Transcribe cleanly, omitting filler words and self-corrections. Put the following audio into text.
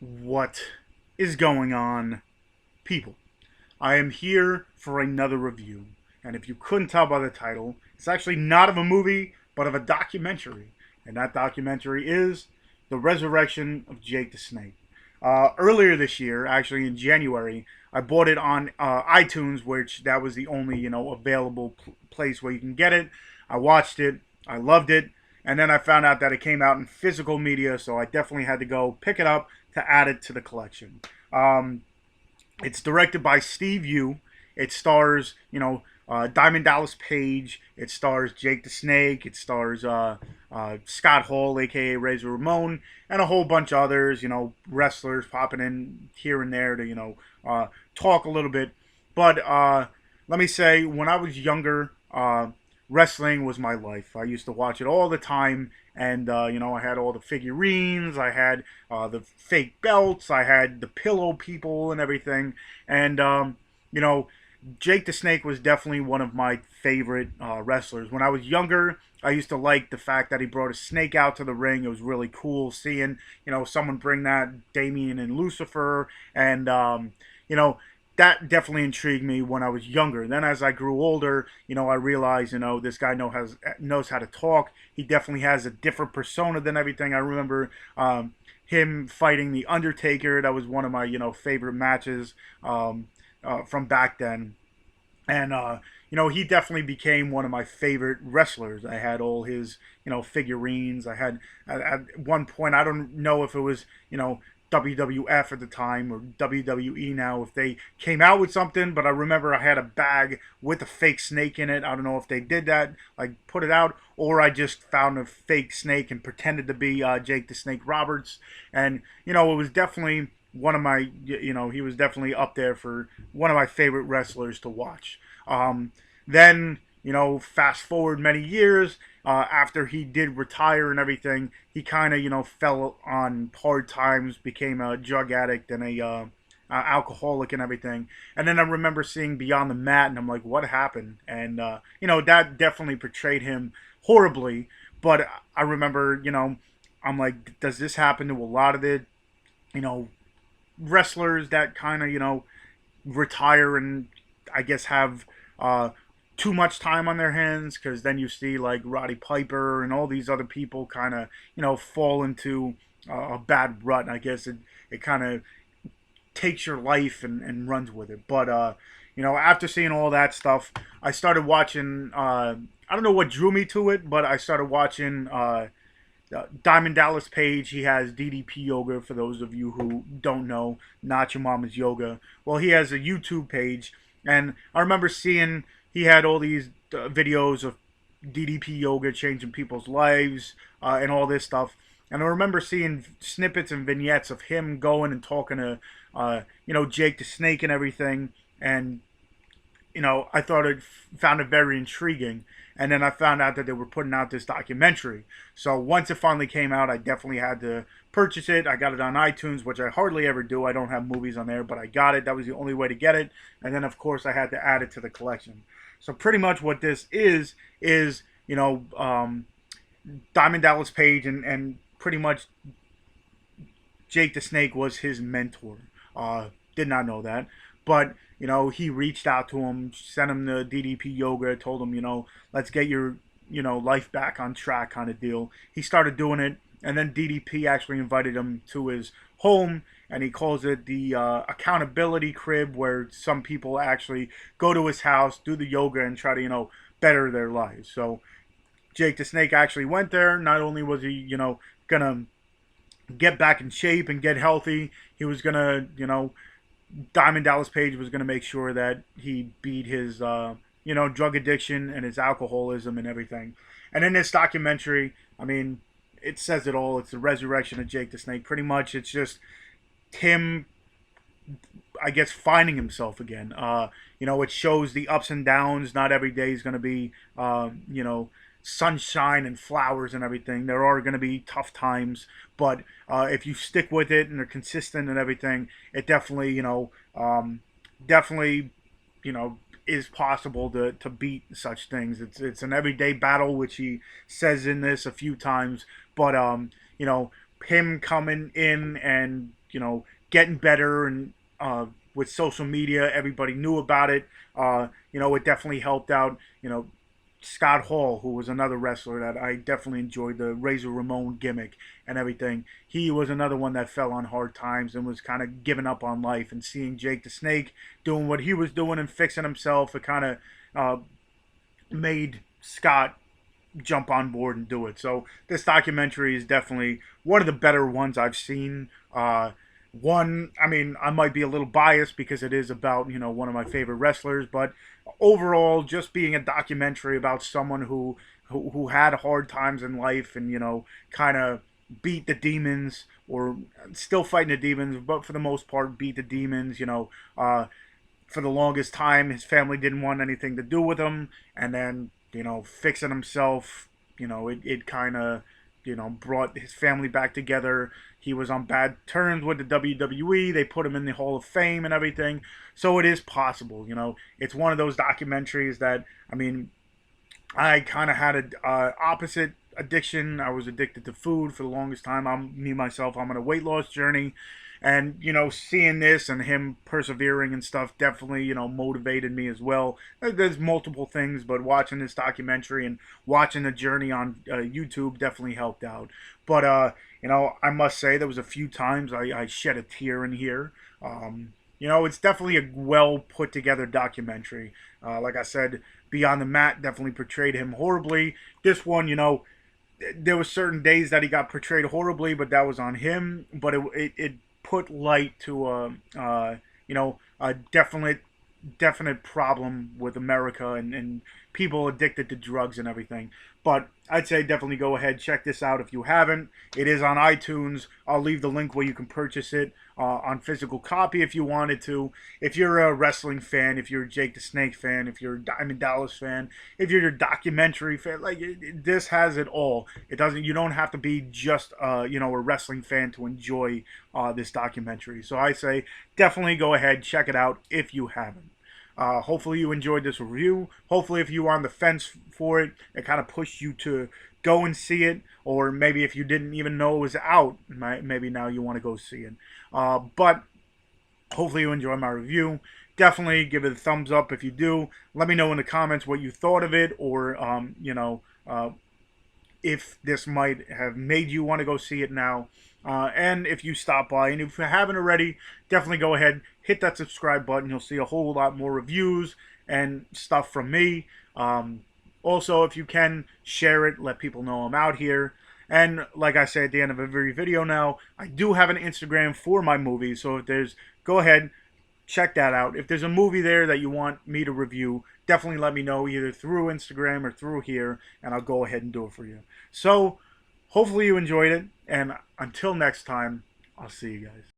What is going on, people? I am here for another review. And if you couldn't tell by the title, it's actually not of a movie, but of a documentary. And that documentary is The Resurrection of Jake the Snake. Earlier this year, actually in January, I bought it on iTunes, which that was the only available place where you can get it. I watched it, I loved it, and then I found out that it came out in physical media, so I definitely had to go pick it up to add it to the collection. Um, it's directed by Steve Yu. It stars, Diamond Dallas Page. It stars Jake the Snake. It stars Scott Hall, aka Razor Ramon, and a whole bunch of others. Wrestlers popping in here and there to talk a little bit. But let me say, when I was younger, wrestling was my life. I used to watch it all the time, and I had all the figurines, I had the fake belts, I had the pillow people and everything, and you know, Jake the Snake was definitely one of my favorite wrestlers. When I was younger, I used to like the fact that he brought a snake out to the ring. It was really cool seeing, someone bring that Damien and Lucifer, and that definitely intrigued me when I was younger. Then as I grew older, I realized, this guy knows how to talk. He definitely has a different persona than everything. I remember him fighting the Undertaker. That was one of my, favorite matches from back then. And he definitely became one of my favorite wrestlers. I had all his, figurines. I had at one point, I don't know if it was, WWF at the time or WWE now, if they came out with something, but I remember I had a bag with a fake snake in it. I don't know if they did that, like put it out, or I just found a fake snake and pretended to be Jake the Snake Roberts. And, it was definitely one of my, he was definitely up there for one of my favorite wrestlers to watch. Then, fast forward many years, after he did retire and everything, he kind of, fell on hard times, became a drug addict and a alcoholic and everything. And then I remember seeing Beyond the Mat, and I'm like, what happened? And, that definitely portrayed him horribly. But I remember, I'm like, does this happen to a lot of the, you know, wrestlers that kind of, retire and I guess have too much time on their hands? Because then you see like Roddy Piper and all these other people kind of fall into a bad rut. I guess it kind of takes your life and runs with it. But after seeing all that stuff, I started watching. I don't know what drew me to it, but I started watching. Diamond Dallas Page, he has DDP Yoga, for those of you who don't know, Not Your Mama's Yoga. Well, he has a YouTube page, and I remember seeing he had all these videos of DDP Yoga changing people's lives and all this stuff. And I remember seeing snippets and vignettes of him going and talking to, Jake the Snake and everything. And I thought found it very intriguing. And then I found out that they were putting out this documentary. So once it finally came out, I definitely had to purchase it. I got it on iTunes, which I hardly ever do. I don't have movies on there, but I got it. That was the only way to get it. And then, of course, I had to add it to the collection. So pretty much what this is, Diamond Dallas Page and pretty much Jake the Snake was his mentor. Did not know that. But, he reached out to him, sent him the DDP yoga, told him, let's get your, life back on track kind of deal. He started doing it, and then DDP actually invited him to his home, and he calls it the accountability crib, where some people actually go to his house, do the yoga, and try to, better their lives. So Jake the Snake actually went there. Not only was he, gonna get back in shape and get healthy, he was gonna, Diamond Dallas Page was going to make sure that he beat his, drug addiction and his alcoholism and everything. And in this documentary, I mean, it says it all. It's the resurrection of Jake the Snake. Pretty much, it's just him, I guess, finding himself again. It shows the ups and downs. Not every day is going to be, sunshine and flowers and everything. There are going to be tough times, but if you stick with it and are consistent and everything, it definitely, definitely, is possible to beat such things. It's an everyday battle, which he says in this a few times, but him coming in and getting better, and with social media, everybody knew about it. It definitely helped out. Scott Hall, who was another wrestler that I definitely enjoyed, the Razor Ramon gimmick and everything. He was another one that fell on hard times and was kind of giving up on life. And seeing Jake the Snake doing what he was doing and fixing himself, it kind of made Scott jump on board and do it. So this documentary is definitely one of the better ones I've seen. I mean, I might be a little biased because it is about, one of my favorite wrestlers, but overall, just being a documentary about someone who had hard times in life and, kind of beat the demons, or still fighting the demons, but for the most part beat the demons. For the longest time his family didn't want anything to do with him, and then fixing himself, it kind of brought his family back together. He was on bad terms with the WWE. They put him in the Hall of Fame and everything. So it is possible. It's one of those documentaries that, I mean, I kind of had a opposite addiction. I was addicted to food for the longest time. I'm on a weight loss journey. And, seeing this and him persevering and stuff definitely, motivated me as well. There's multiple things, but watching this documentary and watching the journey on YouTube definitely helped out. But, I must say there was a few times I shed a tear in here. It's definitely a well put together documentary. Like I said, Beyond the Mat definitely portrayed him horribly. This one, there were certain days that he got portrayed horribly, but that was on him. But it put light to a definite problem with America and people addicted to drugs and everything. But I'd say definitely go ahead, check this out if you haven't. It is on iTunes. I'll leave the link where you can purchase it on physical copy if you wanted to. If you're a wrestling fan, if you're a Jake the Snake fan, if you're a Diamond Dallas fan, if you're a documentary fan, this has it all. You don't have to be just a wrestling fan to enjoy this documentary. So I say definitely go ahead, check it out if you haven't. Hopefully you enjoyed this review. Hopefully if you were on the fence for it, it kind of pushed you to go and see it. Or maybe if you didn't even know it was out, maybe now you want to go see it. But hopefully you enjoy my review. Definitely give it a thumbs up if you do. Let me know in the comments what you thought of it, or if this might have made you want to go see it now. And if you stop by, and if you haven't already, definitely go ahead, hit that subscribe button. You'll see a whole lot more reviews and stuff from me. Also, if you can, share it, let people know I'm out here. And like I say at the end of every video now, I do have an Instagram for my movies. So go ahead, check that out. If there's a movie there that you want me to review, definitely let me know either through Instagram or through here, and I'll go ahead and do it for you. So hopefully you enjoyed it, and until next time, I'll see you guys.